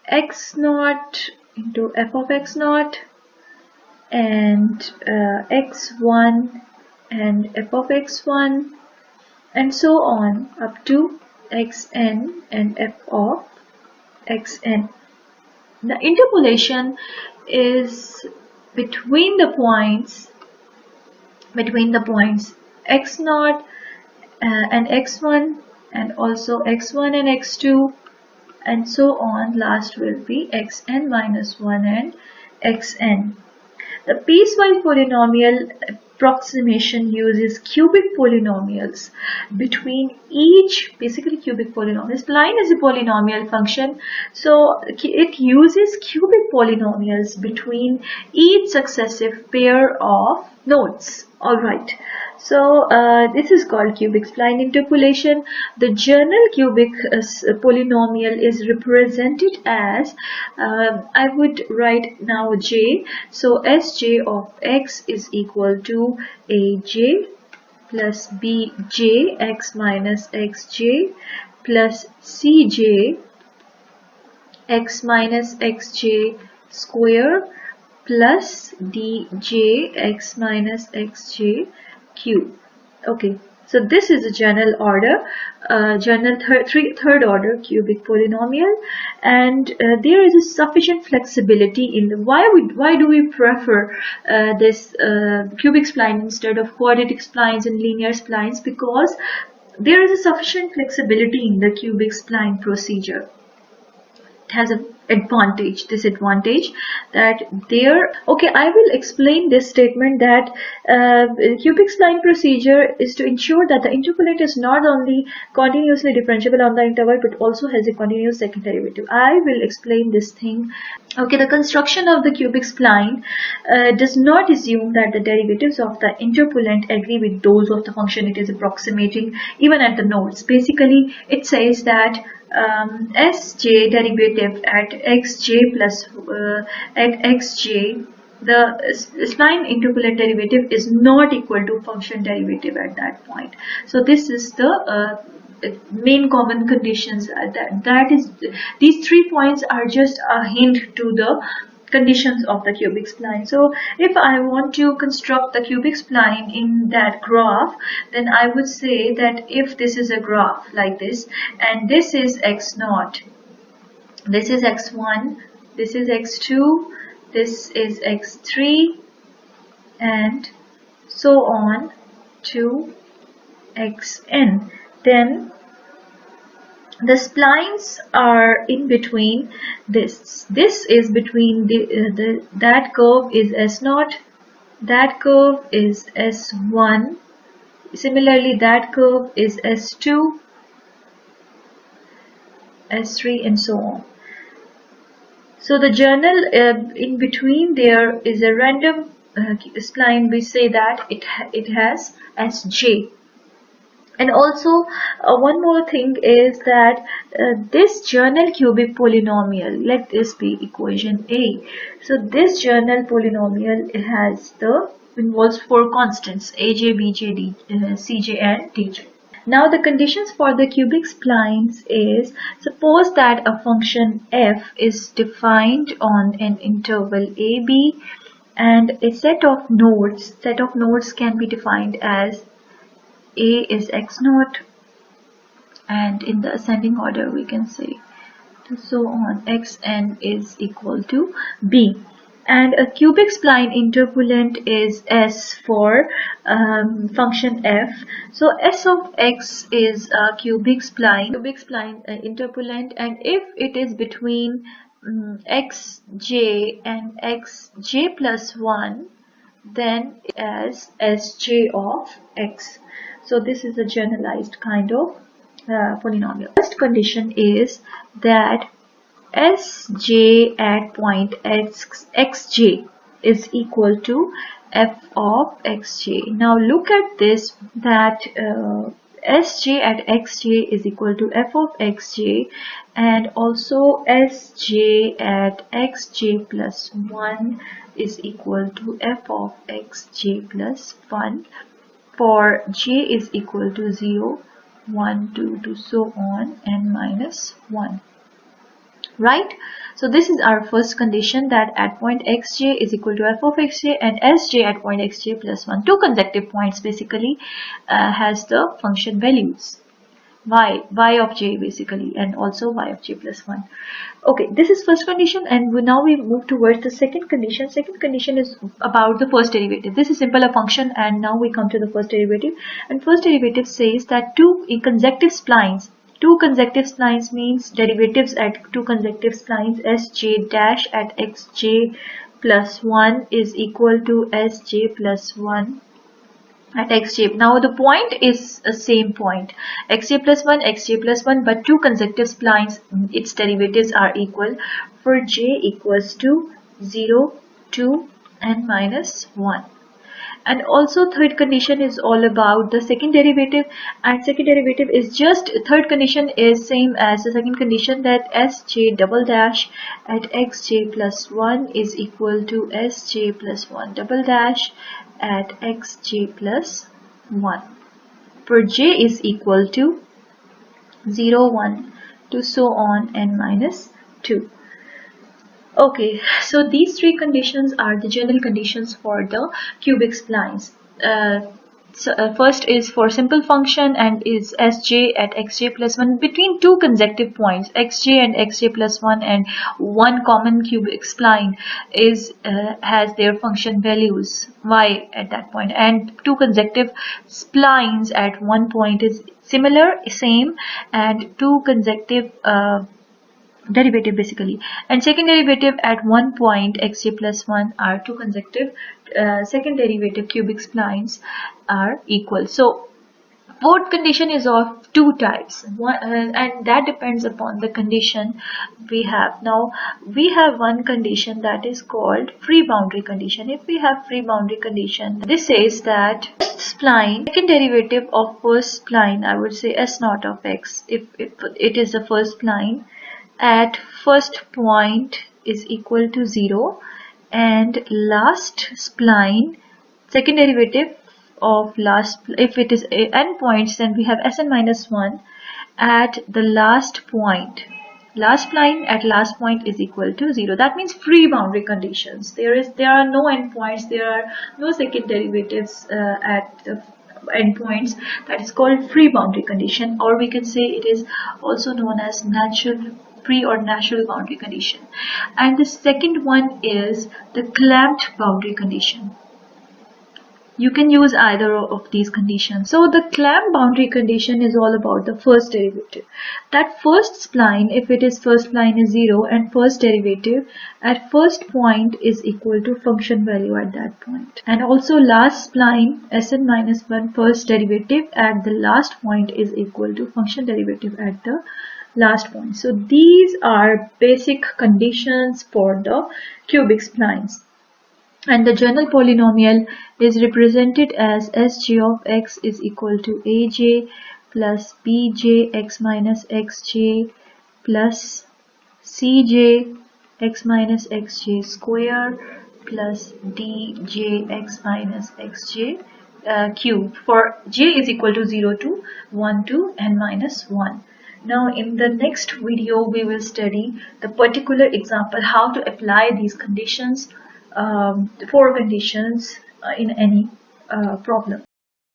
x naught into f of x naught and x1 and f of x1 and so on up to xn and f of xn. The interpolation is between the points x naught and x1 and also x1 and x2 and so on. Last will be xn minus 1 and xn. The piecewise polynomial approximation uses cubic polynomials between each, basically cubic polynomials. Spline is a polynomial function, so it uses cubic polynomials between each successive pair of nodes. Alright, so this is called cubic spline interpolation. The general cubic polynomial is represented as, I would write now j, so sj of x is equal to aj plus bj x minus xj plus cj x minus xj square plus dj x minus xj cube. Okay, so this is a general order, third order cubic polynomial, and there is a sufficient flexibility in the why do we prefer this cubic spline instead of quadratic splines and linear splines? Because there is a sufficient flexibility in the cubic spline procedure. It has a disadvantage that there. Okay, I will explain this statement that cubic spline procedure is to ensure that the interpolant is not only continuously differentiable on the interval but also has a continuous second derivative. I will explain this thing. Okay, the construction of the cubic spline does not assume that the derivatives of the interpolant agree with those of the function it is approximating even at the nodes. Basically, it says that Sj derivative at xj plus at xj, the spline interpolant derivative is not equal to function derivative at that point. So this is the main common conditions. That is, these 3 points are just a hint to the conditions of the cubic spline. So if I want to construct the cubic spline in that graph, then I would say that if this is a graph like this, and this is x naught, this is x1, this is x2, this is x3, and so on to xn, then the splines are in between this. This is between that curve is S0, that curve is S1, similarly that curve is S2, S3 and so on. So the journal in between there is a random spline. We say that it has Sj. And also one more thing is that this journal cubic polynomial, let this be equation A. So this journal polynomial involves 4 constants aj, bj, cj and dj. Now the conditions for the cubic splines is, suppose that a function f is defined on an interval ab and a set of nodes can be defined as A is x naught, and in the ascending order we can say so on xn is equal to b, and a cubic spline interpolant is s for function f. So s of x is a cubic spline interpolant, and if it is between xj and xj plus 1, then as sj of x. So this is a generalized kind of polynomial. First condition is that Sj at point xj is equal to f of xj. Now look at this, that Sj at xj is equal to f of xj, and also Sj at xj plus 1 is equal to f of xj plus 1 for j is equal to 0, 1, 2 to so on and minus 1. right? So this is our first condition, that at point xj is equal to f of xj and sj at point xj plus 1. Two consecutive points basically has the function values y of j basically, and also y of j plus 1. Okay, this is first condition, and now we move towards the second condition. Second condition is about the first derivative. This is simple a function, and now we come to the first derivative. And first derivative says that two consecutive splines means derivatives at two consecutive splines sj dash at xj plus 1 is equal to sj plus 1 at xj. Now the point is a same point, xj plus 1, xj plus 1, but two consecutive splines, its derivatives are equal for j equals to 0, 2 and minus 1. And also third condition is all about the second derivative, and second derivative is just, third condition is same as the second condition, that sj double dash at xj plus 1 is equal to sj plus 1 double dash at xj plus 1, for j is equal to 0, 1 to so on and minus 2. Okay, so these three conditions are the general conditions for the cubic splines. First is for simple function and is sj at xj plus 1 between two consecutive points xj and xj plus 1, and one common cubic spline is has their function values y at that point, and two consecutive splines at one point is similar, same, and two consecutive derivative basically, and second derivative at one point xj plus 1 are two consecutive second derivative cubic splines are equal. So fourth condition is of two types, and that depends upon the condition we have. Now we have one condition that is called free boundary condition. If we have free boundary condition, this says that spline, second derivative of first spline, I would say s naught of x, if it is the first spline, at first point is equal to 0, and last spline, second derivative of last, if it is n points, then we have sn minus 1 at the last point. Last spline at last point is equal to 0. That means free boundary conditions. There are no endpoints, there are no second derivatives at the endpoints. That is called free boundary condition, or we can say it is also known as free or natural boundary condition. And the second one is the clamped boundary condition. You can use either of these conditions. So the clamp boundary condition is all about the first derivative. That first spline, if it is first spline is 0, and first derivative at first point is equal to function value at that point. And also last spline sn minus 1 first derivative at the last point is equal to function derivative at the last point. So these are basic conditions for the cubic splines. And the general polynomial is represented as sg of x is equal to aj plus bj x minus xj plus cj x minus xj square plus dj x minus xj cube, for j is equal to 0 to 1 to n minus 1. Now in the next video we will study the particular example, how to apply these conditions, four conditions in any problem.